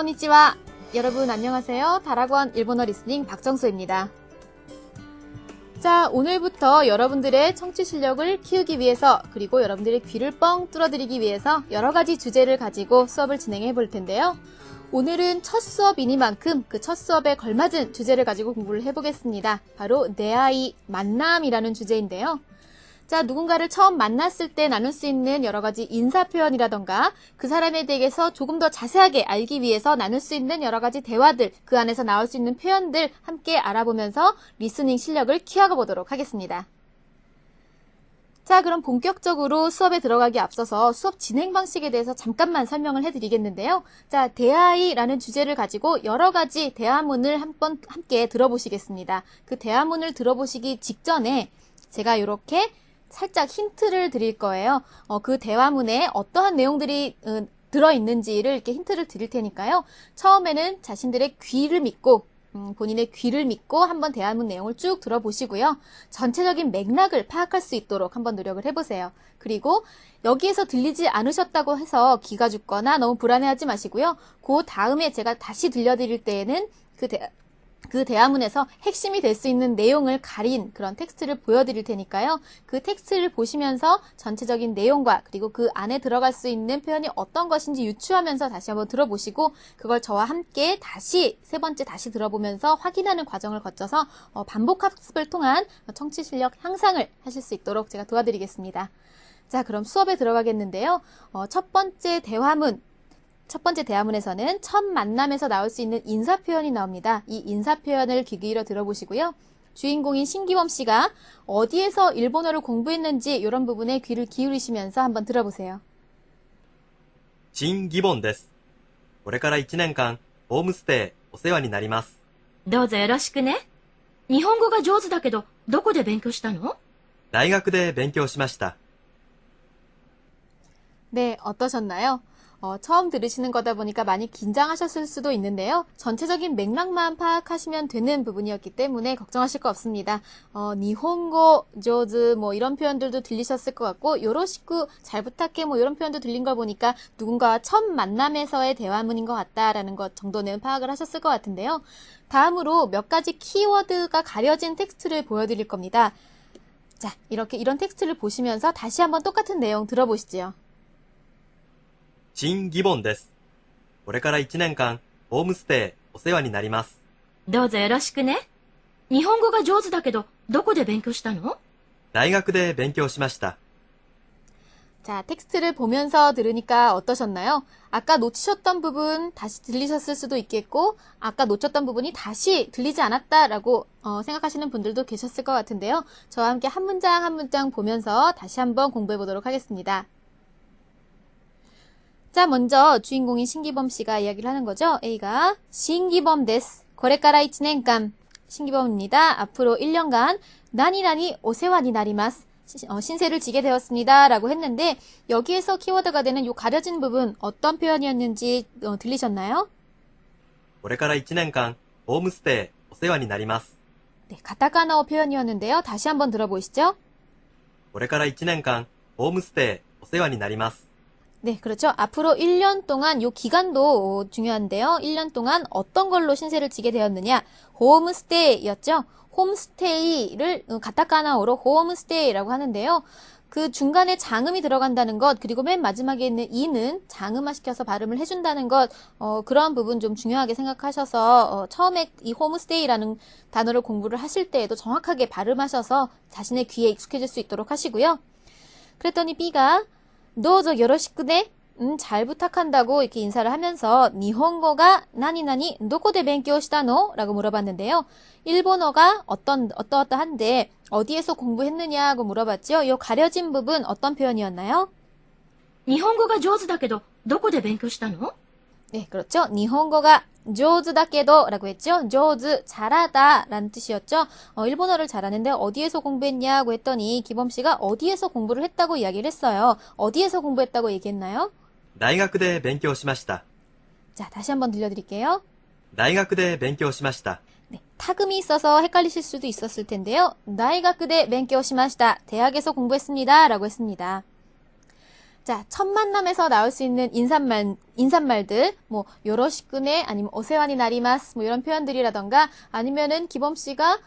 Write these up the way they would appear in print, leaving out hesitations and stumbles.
konnichiwa. 여러분 안녕하세요. 다락원 일본어 리스닝 박정수입니다. 자, 오늘부터 여러분들의 청취 실력을 키우기 위해서 그리고 여러분들의 귀를 뻥 뚫어드리기 위해서 여러 가지 주제를 가지고 수업을 진행해 볼 텐데요. 오늘은 첫 수업이니만큼 그 첫 수업에 걸맞은 주제를 가지고 공부를 해보겠습니다. 바로 내 아이 만남이라는 주제인데요. 자, 누군가를 처음 만났을 때 나눌 수 있는 여러 가지 인사 표현이라던가 그 사람에 대해서 조금 더 자세하게 알기 위해서 나눌 수 있는 여러 가지 대화들, 그 안에서 나올 수 있는 표현들 함께 알아보면서 리스닝 실력을 키워가 보도록 하겠습니다. 자, 그럼 본격적으로 수업에 들어가기 앞서서 수업 진행 방식에 대해서 잠깐만 설명을 해드리겠는데요. 자, 대화이라는 주제를 가지고 여러 가지 대화문을 한번 함께 들어보시겠습니다. 그 대화문을 들어보시기 직전에 제가 이렇게 살짝 힌트를 드릴 거예요. 그 대화문에 어떠한 내용들이 들어있는지를 이렇게 힌트를 드릴 테니까요. 처음에는 자신들의 귀를 믿고 본인의 귀를 믿고 한번 대화문 내용을 쭉 들어보시고요. 전체적인 맥락을 파악할 수 있도록 한번 노력을 해보세요. 그리고 여기에서 들리지 않으셨다고 해서 기가 죽거나 너무 불안해하지 마시고요. 그 다음에 제가 다시 들려드릴 때에는 그 대화문에서 핵심이 될 수 있는 내용을 가린 그런 텍스트를 보여드릴 테니까요. 그 텍스트를 보시면서 전체적인 내용과 그리고 그 안에 들어갈 수 있는 표현이 어떤 것인지 유추하면서 다시 한번 들어보시고 그걸 저와 함께 다시 세 번째 다시 들어보면서 확인하는 과정을 거쳐서 반복 학습을 통한 청취 실력 향상을 하실 수 있도록 제가 도와드리겠습니다. 자, 그럼 수업에 들어가겠는데요. 첫 번째 대화문에서는 첫 만남에서 나올 수 있는 인사 표현이 나옵니다. 이 인사 표현을 귀 기울여 들어보시고요. 주인공인 신기범 씨가 어디에서 일본어를 공부했는지 이런 부분에 귀를 기울이시면서 한번 들어보세요. 新ギボンです。これから1年間、ホームステイお世話になります。どうぞよろしくね。日本語が上手だけど、どこで勉強したの？大学で勉強しました。 네, 어떠셨나요? 처음 들으시는 거다 보니까 많이 긴장하셨을 수도 있는데요. 전체적인 맥락만 파악하시면 되는 부분이었기 때문에 걱정하실 거 없습니다. 니혼고 조즈 뭐 이런 표현들도 들리셨을 것 같고 요로시쿠 잘 부탁해 뭐 이런 표현도 들린 걸 보니까 누군가와 첫 만남에서의 대화문인 것 같다라는 것 정도는 파악을 하셨을 것 같은데요. 다음으로 몇 가지 키워드가 가려진 텍스트를 보여드릴 겁니다. 자, 이런 텍스트를 보시면서 다시 한번 똑같은 내용 들어보시죠. 新ギボンです。これから1年間、ホームステイお世話になります。どうぞよろしくね。日本語が上手だけど、どこで勉強したの？大学で勉強しました。 자, 텍스트를 보면서 들으니까 어떠셨나요? 아까 놓치셨던 부분 다시 들리셨을 수도 있겠고 아까 놓쳤던 부분이 다시 들리지 않았다라고 생각하시는 분들도 계셨을 것 같은데요. 저와 함께 한 문장 한 문장 보면서 다시 한번 공부해 보도록 하겠습니다. 자, 먼저 주인공인 신기범 씨가 이야기를 하는 거죠. A가 신기범 데스. これから1年間 신기범입니다. 앞으로 1년간 나니나니 오세와니 나리마스. 신세를 지게 되었습니다. 라고 했는데 여기에서 키워드가 되는 요 가려진 부분 어떤 표현이었는지 들리셨나요? これから1年間、ホームステイお世話になります。 네, 가타카나어 표현이었는데요. 다시 한번 들어보시죠. これから1年間、ホームステイお世話になります。 네, 그렇죠. 앞으로 1년 동안 요 기간도 중요한데요. 1년 동안 어떤 걸로 신세를 지게 되었느냐. 홈스테이였죠. 홈스테이를 가타카나어로 홈스테이라고 하는데요. 그 중간에 장음이 들어간다는 것 그리고 맨 마지막에 있는 이는 장음화시켜서 발음을 해준다는 것 그런 부분 좀 중요하게 생각하셔서 처음에 이 홈스테이라는 단어를 공부를 하실 때에도 정확하게 발음하셔서 자신의 귀에 익숙해질 수 있도록 하시고요. 그랬더니 B가 도저 요로시쿠네 잘 부탁한다고 이렇게 인사를 하면서 니혼고가 나니나니 도코데 벤kyō시다노? 라고 물어봤는데요. 일본어가 어떠한데 어디에서 공부했느냐고 물어봤죠. 이 가려진 부분 어떤 표현이었나요? 日本語が上手だけど、どこで勉強したの？ 네, 그렇죠. 니혼고가 조즈다케도 라고 했죠. 조즈, 잘하다 라는 뜻이었죠. 일본어를 잘하는데 어디에서 공부했냐고 했더니 기범씨가 어디에서 공부를 했다고 이야기를 했어요. 어디에서 공부했다고 얘기했나요? 大学で勉強しました。 자, 다시 한번 들려드릴게요. 大学で勉強しました。 네, 타금이 있어서 헷갈리실 수도 있었을 텐데요. 다이가쿠데 벤kyōしました. 대학에서 공부했습니다. 라고 했습니다. 자, 첫 만남에서 나올 수 있는 인사말들, 뭐, 요러시쿠네, 아니면 오세와니 나리마스, 뭐, 이런 표현들이라던가, 아니면은 기범 씨가,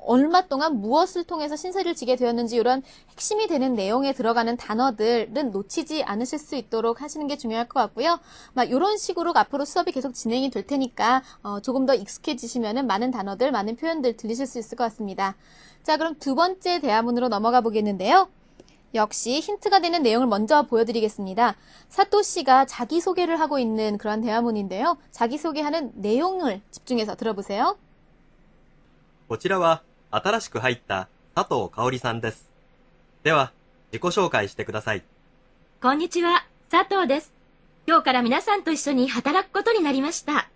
얼마 동안 무엇을 통해서 신세를 지게 되었는지, 이런 핵심이 되는 내용에 들어가는 단어들은 놓치지 않으실 수 있도록 하시는 게 중요할 것 같고요. 막, 요런 식으로 앞으로 수업이 계속 진행이 될 테니까, 조금 더 익숙해지시면은 많은 단어들, 많은 표현들 들리실 수 있을 것 같습니다. 자, 그럼 두 번째 대화문으로 넘어가 보겠는데요. 역시 힌트가 되는 내용을 먼저 보여드리겠습니다. 사토 씨가 자기소개를 하고 있는 그런 대화문인데요. 자기소개하는 내용을 집중해서 들어보세요. こちらは新しく入った佐藤香織さんです。では、自己紹介してください。こんにちは、佐藤です。今日から皆さんと一緒に働くことになりました。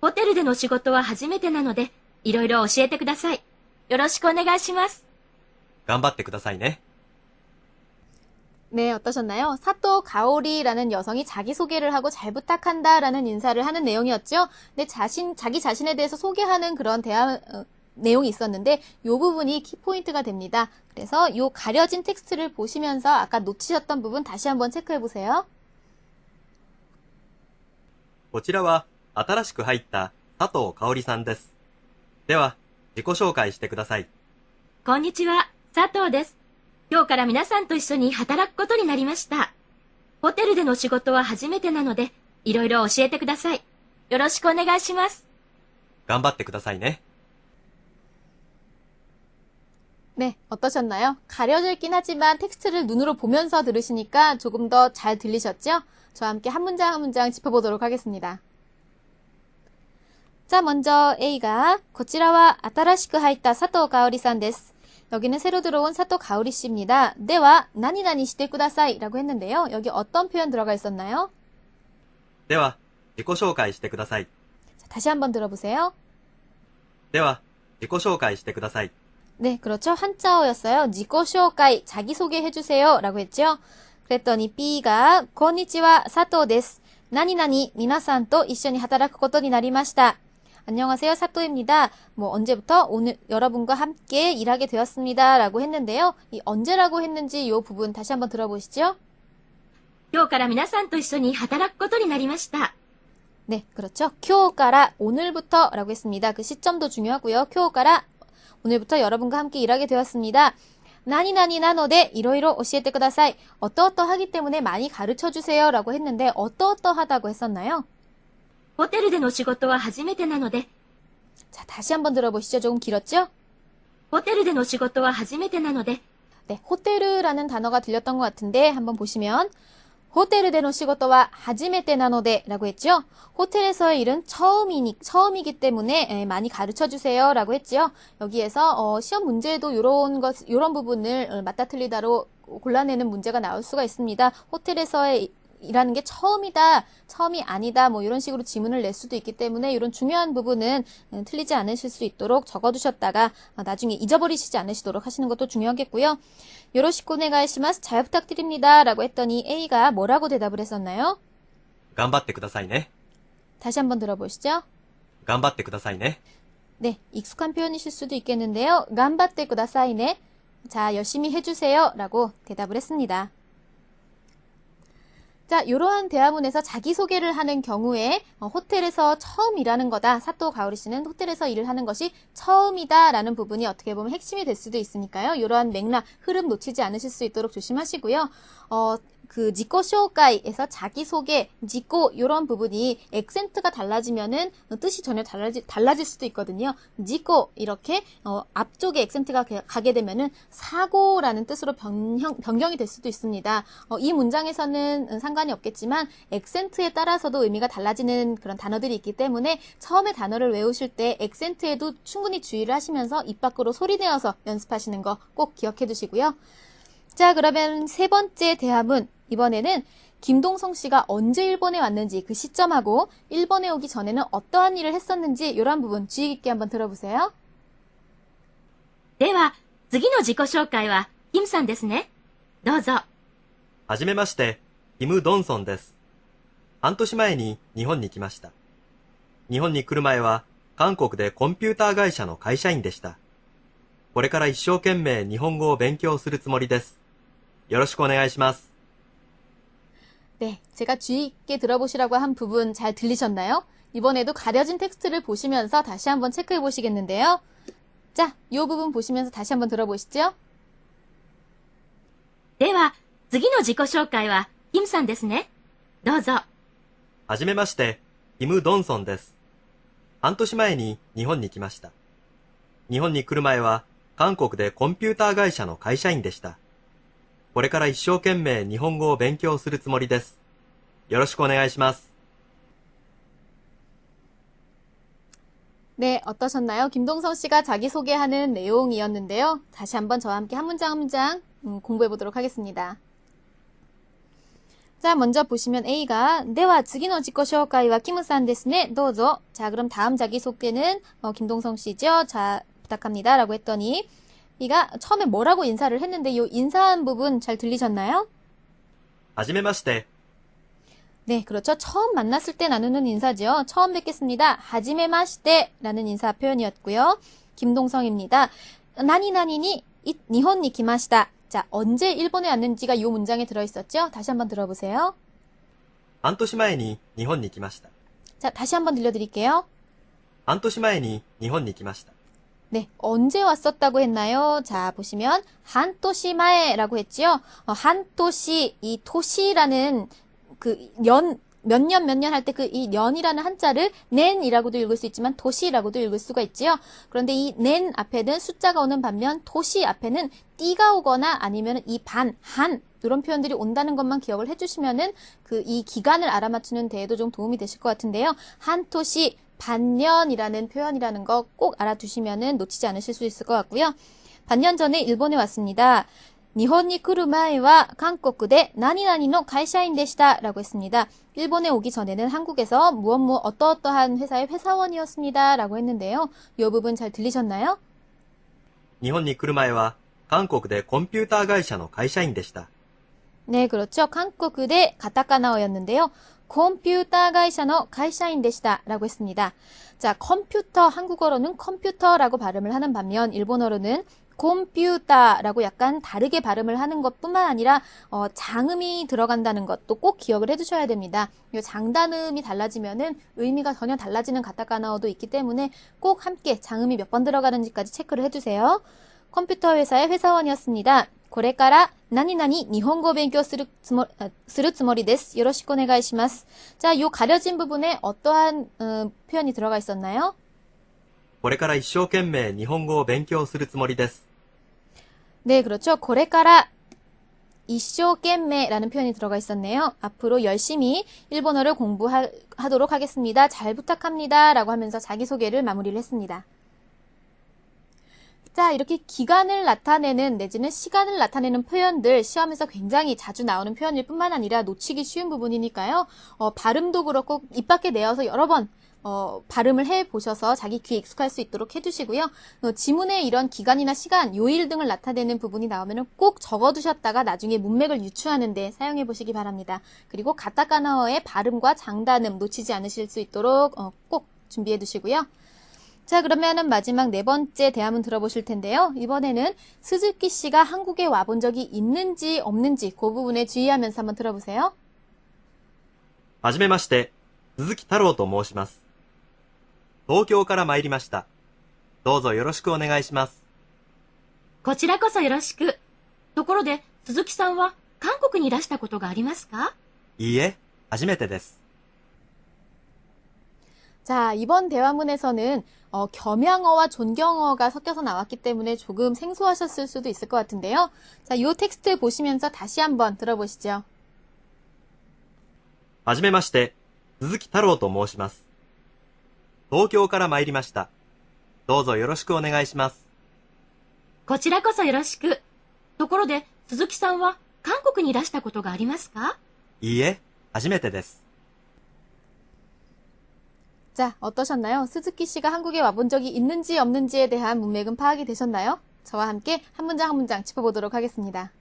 ホテルでの仕事は初めてなので、いろいろ教えてください。よろしくお願いします。頑張ってくださいね。 네, 어떠셨나요? 사토 가오리라는 여성이 자기소개를 하고 잘 부탁한다라는 인사를 하는 내용이었죠. 근데 자기 자신에 대해서 소개하는 그런 내용이 있었는데 이 부분이 키포인트가 됩니다. 그래서 이 가려진 텍스트를 보시면서 아까 놓치셨던 부분 다시 한번 체크해 보세요. こちらは新しく入った佐藤香織さんです。では、自己紹介してください。こんにちは、佐藤です。今日から皆さんと一緒に働くことになりました。ホテルでの仕事は初めてなので、いろいろ教えてください。よろしくお願いします。頑張ってくださいね。 네, 어떠셨나요? 가려져 있긴 하지만 텍스트를 눈으로 보면서 들으시니까 조금 더 잘 들리셨죠? 저와 함께 한 문장 한 문장 짚어보도록 하겠습니다. 자, 먼저 A가 こちらは新しく入った佐藤香織さんです. 여기는 새로 들어온 사토 가오리 씨입니다. 대와 나니나니 시대 쿠다사이 라고 했는데요. 여기 어떤 표현 들어가 있었나요? では、自己紹介してください。 자, 다시 한번 들어보세요. では、自己紹介してください。 네, 그렇죠. 한자어였어요. 지코쇼카이, 자기소개 해주세요. 라고 했죠. 그랬더니 B가 こんにちは, 사토 데스. 나니나니, 미나산と 一緒に働くことになりました. 안녕하세요, 사토입니다. 뭐 언제부터 오늘 여러분과 함께 일하게 되었습니다. 라고 했는데요. 이 언제라고 했는지 이 부분 다시 한번 들어보시죠. 今日から皆さんと一緒に働くことになりました。 네, 그렇죠. 今日から 오늘부터 라고 했습니다. 그 시점도 중요하고요. 今日から 오늘부터 여러분과 함께 일하게 되었습니다. 나니나니 나노데 이로이로 오시에테 쿠다사이. 어떠어떠하기 때문에 많이 가르쳐주세요. 라고 했는데 어떠어떠하다고 했었나요? ホテルでの仕事は初めてなので 자, 다시 한번 들어보시죠. 조금 길었죠? ホテルでの仕事は初めてなので 네, 호테르라는 단어가 들렸던 것 같은데 한번 보시면 호텔での仕事は 하지메테 나노데 라고 했죠. 호텔에서의 일은 처음이기 때문에 많이 가르쳐주세요 라고 했죠. 여기에서 시험 문제에도 요런 부분을 맞다 틀리다로 골라내는 문제가 나올 수가 있습니다. 호텔에서의 이라는 게 처음이다, 처음이 아니다, 뭐 이런 식으로 지문을 낼 수도 있기 때문에 이런 중요한 부분은 틀리지 않으실 수 있도록 적어두셨다가 나중에 잊어버리시지 않으시도록 하시는 것도 중요하겠고요. 요로시쿠 오네가이시마스, 잘 부탁드립니다 라고 했더니 A가 뭐라고 대답을 했었나요? 頑張ってくださいね。 다시 한번 들어보시죠. 頑張ってくださいね。 네, 익숙한 표현이실 수도 있겠는데요. 간바tte 쿠다사이네. 자, 열심히 해주세요 라고 대답을 했습니다. 자, 이러한 대화문에서 자기소개를 하는 경우에 호텔에서 처음 일하는 거다. 사토 가오리 씨는 호텔에서 일을 하는 것이 처음이다 라는 부분이 어떻게 보면 핵심이 될 수도 있으니까요. 이러한 맥락, 흐름 놓치지 않으실 수 있도록 조심하시고요. 그 지코 쇼카이에서 자기소개, 지코 이런 부분이 액센트가 달라지면은 뜻이 전혀 달라질 수도 있거든요. 지코 이렇게 앞쪽에 액센트가 가게 되면은 사고라는 뜻으로 변경이 될 수도 있습니다. 이 문장에서는 상관이 없겠지만 액센트에 따라서도 의미가 달라지는 그런 단어들이 있기 때문에 처음에 단어를 외우실 때 액센트에도 충분히 주의를 하시면서 입 밖으로 소리내어서 연습하시는 거 꼭 기억해 두시고요. 자, 그러면 세 번째 대화문. 이번에는 김동성 씨가 언제 일본에 왔는지 그 시점하고 일본에 오기 전에는 어떠한 일을 했었는지 이런 부분 주의 깊게 한번 들어보세요. では、次の自己紹介は、キムさんですね。どうぞ。はじめまして、キム・ドンソンです。半年前に日本に来ました。日本に来る前は、韓国でコンピューター会社の会社員でした。これから一生懸命日本語を勉強するつもりです。よろしくお願いします。 네, 제가 주의 있게 들어보시라고 한 부분 잘 들리셨나요? 이번에도 가려진 텍스트를 보시면서 다시 한번 체크해 보시겠는데요. 자, 이 부분 보시면서 다시 한번 들어보시죠. では、次の自己紹介は、キムさんですね。どうぞ。はじめまして、キム・ドンソンです。半年前に日本に来ました。日本に来る前は、韓国でコンピューター会社の会社員でした。これから一生懸命日本語を勉強するつもりです。よろしくお願いします。 네, 어떠셨나요? 김동성 씨가 자기소개하는 내용이었는데요. 다시 한번 저와 함께 한 문장 한 문장 공부해 보도록 하겠습니다. 자, 먼저 보시면 A가 では次の自己紹介はキムさんですね. どうぞ. 자, 그럼 다음 자기소개는 김동성 씨죠. 자, 부탁합니다. 라고 했더니 B가 처음에 뭐라고 인사를 했는데 이 인사한 부분 잘 들리셨나요? はじめまして。 네, 그렇죠. 처음 만났을 때 나누는 인사죠. 처음 뵙겠습니다. 하지메마시테 라는 인사 표현이었고요. 김동성입니다. 나니나니니 니혼니 기마시다. 자, 언제 일본에 왔는지가 이 문장에 들어있었죠. 다시 한번 들어보세요. 半年前に日本に来ました。 자, 다시 한번 들려드릴게요. 半年前に日本に来ました。 네, 언제 왔었다고 했나요? 자, 보시면 한토시마에라고 했지요. 한토시, 이 토시라는 몇 년 할 때 이 년이라는 한자를 낸이라고도 읽을 수 있지만 도시라고도 읽을 수가 있지요. 그런데 이 낸 앞에는 숫자가 오는 반면 도시 앞에는 띠가 오거나 아니면 이 한 이런 표현들이 온다는 것만 기억을 해주시면은 이 기간을 알아맞추는 데에도 좀 도움이 되실 것 같은데요. 한토시 반년이라는 표현이라는 거 꼭 알아두시면은 놓치지 않으실 수 있을 것 같고요. 반년 전에 일본에 왔습니다. 일본에来る前は 한국에 나니나니의 회사인でした 라고 했습니다. 일본에 오기 전에는 한국에서 어떠어떠한 회사의 회사원이었습니다. 라고 했는데요. 이 부분 잘 들리셨나요? 日本に来る前は韓国でコンピューター会社の会社員でした。 네, 그렇죠. 한국의 가타카나어였는데요. 컴퓨터 회사의 회사인でした 라고 했습니다. 자, 컴퓨터 한국어로는 컴퓨터라고 발음을 하는 반면 일본어로는 컴퓨터라고 약간 다르게 발음을 하는 것뿐만 아니라 장음이 들어간다는 것도 꼭 기억을 해두셔야 됩니다. 이 장단음이 달라지면은 의미가 전혀 달라지는 가타카나어도 있기 때문에 꼭 함께 장음이 몇 번 들어가는지까지 체크를 해두세요. 컴퓨터 회사의 회사원이었습니다. これから何々日本語を勉強するつもりです。よろしくお願いします. 자, 요 가려진 부분에 어떠한 표현이 들어가 있었나요? これから一生懸命日本語を勉強するつもりです。 네, 그렇죠. これから一生懸命라는 표현이 들어가 있었네요. 앞으로 열심히 일본어를 공부하도록 하겠습니다. 잘 부탁합니다. 라고 하면서 자기소개를 마무리를 했습니다. 자, 이렇게 기간을 나타내는 내지는 시간을 나타내는 표현들 시험에서 굉장히 자주 나오는 표현일 뿐만 아니라 놓치기 쉬운 부분이니까요. 발음도 그렇고 입 밖에 내어서 여러 번 발음을 해보셔서 자기 귀에 익숙할 수 있도록 해주시고요. 지문에 이런 기간이나 시간, 요일 등을 나타내는 부분이 나오면 꼭 적어두셨다가 나중에 문맥을 유추하는 데 사용해 보시기 바랍니다. 그리고 가타카나어의 발음과 장단음 놓치지 않으실 수 있도록 꼭 준비해 두시고요. 자, 그러면은 마지막 네 번째 대화문 들어보실 텐데요. 이번에는 스즈키 씨가 한국에 와본 적이 있는지 없는지 그 부분에 주의하면서 한번 들어보세요. はじめまして、鈴木太郎と申します。東京から参りました。どうぞよろしくお願いします。こちらこそよろしく。ところで、鈴木さんは韓国にいらしたことがありますか？いいえ、初めてです。 자, 이번 대화문에서는 겸양어와 존경어가 섞여서 나왔기 때문에 조금 생소하셨을 수도 있을 것 같은데요. 자, 이 텍스트 보시면서 다시 한번 들어보시죠. はじめまして、鈴木太郎と申します。東京から参りました。どうぞよろしくお願いします。こちらこそよろしく。ところで、鈴木さんは韓国にいらしたことがありますか？いいえ、初めてです。 자, 어떠셨나요? 스즈키 씨가 한국에 와본 적이 있는지 없는지에 대한 문맥은 파악이 되셨나요? 저와 함께 한 문장 한 문장 짚어보도록 하겠습니다.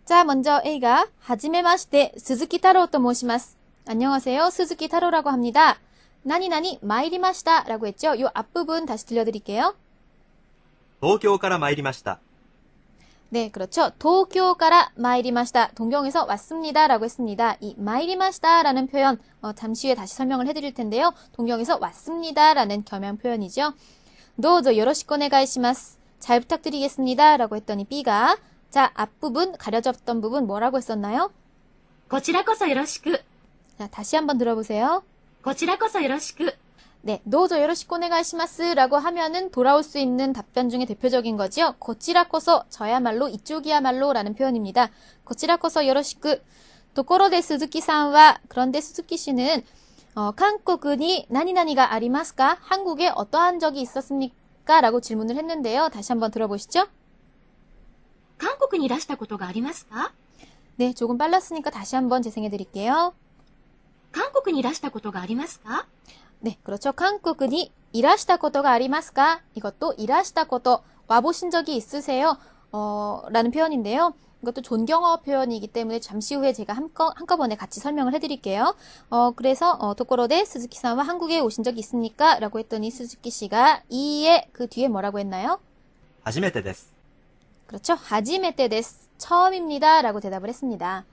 자, 먼저 A가 하지메마시테 스즈키 타로と申します. 안녕하세요. 스즈키 타로라고 합니다. 나니나니 마이리마시다 라고 했죠? 이 앞부분 다시 들려드릴게요. 東京から参りました. 네, 그렇죠. 도쿄から 마이리마시다. 동경에서 왔습니다. 라고 했습니다. 이 마이리마시다 라는 표현, 잠시 후에 다시 설명을 해드릴 텐데요. 동경에서 왔습니다. 라는 겸양 표현이죠. 도우조 요로시쿠 오네가이시마스. 잘 부탁드리겠습니다. 라고 했더니 B가, 자, 앞부분, 가려졌던 부분 뭐라고 했었나요? こちらこそよろしく。 자, 다시 한번 들어보세요. こちらこそよろしく。 네, 도우조 요로시쿠 오네가이시마스 라고 하면은 돌아올 수 있는 답변 중에 대표적인 거지요. 고치라코소, 저야말로, 이쪽이야말로 라는 표현입니다. 고치라코소 요로시쿠. 도코로데 스즈키さんは, 그런데 스즈키 씨는, 한국에 나니나니가 아리마스까? 한국에 어떠한 적이 있었습니까? 라고 질문을 했는데요. 다시 한번 들어보시죠. 韓国にいらしたことがありますか？ 네, 조금 빨랐으니까 다시 한번 재생해 드릴게요. 韓国にいらしたことがありますか？ 네, 그렇죠. 한국에 일하시다 것도가 아리마스까? 이것도 일하시다 것도 와보신 적이 있으세요? 라는 표현인데요. 이것도 존경어 표현이기 때문에 잠시 후에 제가 한꺼번에 같이 설명을 해드릴게요. 그래서 도코로데 스즈키さんは 한국에 오신 적이 있습니까? 라고 했더니 스즈키 씨가 이에 그 뒤에 뭐라고 했나요? 初めてです。 그렇죠. 하지메테 데스. 처음입니다. 라고 대답을 했습니다.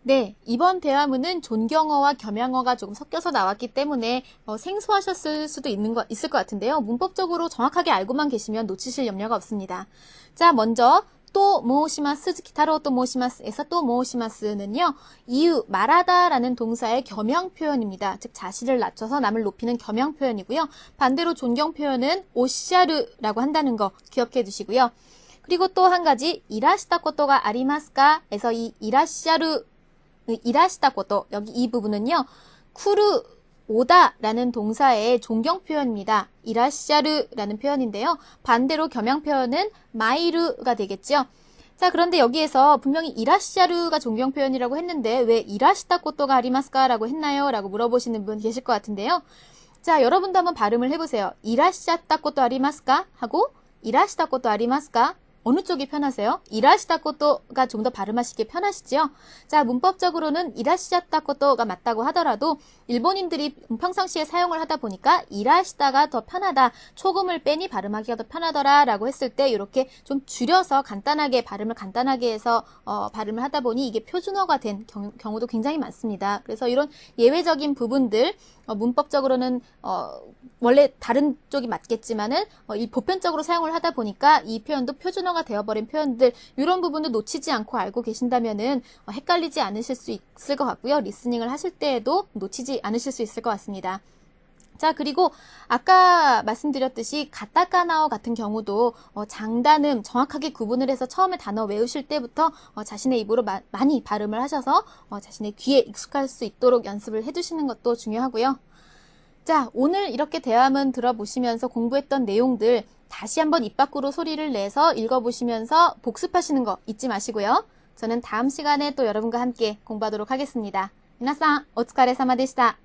네, 이번 대화문은 존경어와 겸양어가 조금 섞여서 나왔기 때문에 생소하셨을 수도 있을 것 같은데요. 문법적으로 정확하게 알고만 계시면 놓치실 염려가 없습니다. 자, 먼저 또 모시마스, 스즈키타로 또 모시마스에서 또 모시마스는요. 이유, 말하다라는 동사의 겸양 표현입니다. 즉 자신을 낮춰서 남을 높이는 겸양 표현이고요. 반대로 존경 표현은 오시ャル라고 한다는 거 기억해 두시고요. 그리고 또 한 가지 일하시다 것도가 아리마스까? 에서 이 일하시다 것도 여기 이 부분은요. 쿠르 오다라는 동사의 존경 표현입니다. 이라시ャル라는 표현인데요. 반대로 겸양 표현은 마이르가 되겠죠. 자, 그런데 여기에서 분명히 이라시ャルが존경 표현이라고 했는데 왜 이라시다 것도가 아리마스까? 라고 했나요? 라고 물어보시는 분 계실 것 같은데요. 자, 여러분도 한번 발음을 해보세요. 이라시ャったことありますか? 하고 이라시다 것도 아리마스까? 어느 쪽이 편하세요? 이라시다 것도가 좀 더 발음하시기 편하시죠? 자, 문법적으로는 이라시자다 것도가 맞다고 하더라도 일본인들이 평상시에 사용을 하다 보니까 이라시다가 더 편하다, 초금을 빼니 발음하기가 더 편하더라 라고 했을 때 이렇게 좀 줄여서 간단하게 발음을 간단하게 해서 발음을 하다 보니 이게 표준어가 된 경우도 굉장히 많습니다. 그래서 이런 예외적인 부분들 문법적으로는 원래 다른 쪽이 맞겠지만은 이 보편적으로 사용을 하다 보니까 이 표현도 표준어가 되어버린 표현들 이런 부분을 놓치지 않고 알고 계신다면은 헷갈리지 않으실 수 있을 것 같고요. 리스닝을 하실 때에도 놓치지 않으실 수 있을 것 같습니다. 자, 그리고 아까 말씀드렸듯이 가타카나어 같은 경우도 장단음 정확하게 구분을 해서 처음에 단어 외우실 때부터 자신의 입으로 많이 발음을 하셔서 자신의 귀에 익숙할 수 있도록 연습을 해두시는 것도 중요하고요. 자, 오늘 이렇게 대화문 들어보시면서 공부했던 내용들 다시 한번 입 밖으로 소리를 내서 읽어보시면서 복습하시는 거 잊지 마시고요. 저는 다음 시간에 또 여러분과 함께 공부하도록 하겠습니다. 皆さん、お疲れ様でした。